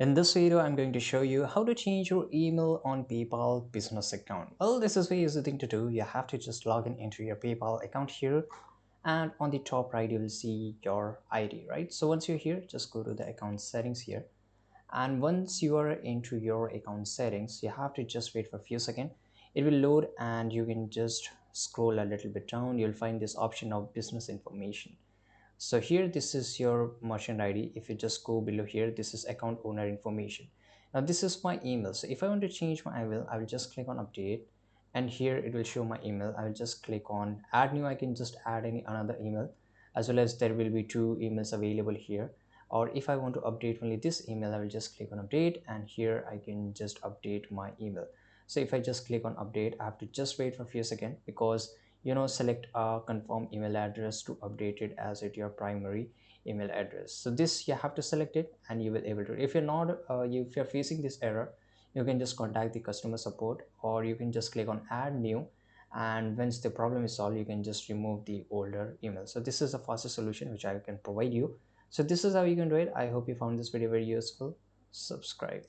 In this video, I'm going to show you how to change your email on PayPal business account. Well, this is very easy thing to do. You have to just log in into your PayPal account here, and on the top right, you will see your ID, right? So once you're here, just go to the account settings here. And once you are into your account settings, you have to just wait for a few seconds. It will load and you can just scroll a little bit down. You'll find this option of business information. So here, this is your merchant ID. If you just go below here, this is account owner information. Now this is my email. So if I want to change my email, I will just click on update, and here it will show my email. I will just click on add new. I can just add any another email, as well as there will be two emails available here. Or if I want to update only this email, I will just click on update, and here I can just update my email. So if I just click on update, I have to just wait for a few seconds, because select a confirm email address to update it as it your primary email address. So this you have to select it, and you will able to. If you're not if you're facing this error, you can just contact the customer support, or you can just click on add new, and once the problem is solved, you can just remove the older email. So this is a faster solution which I can provide you. So this is how you can do it. I hope you found this video very useful. Subscribe.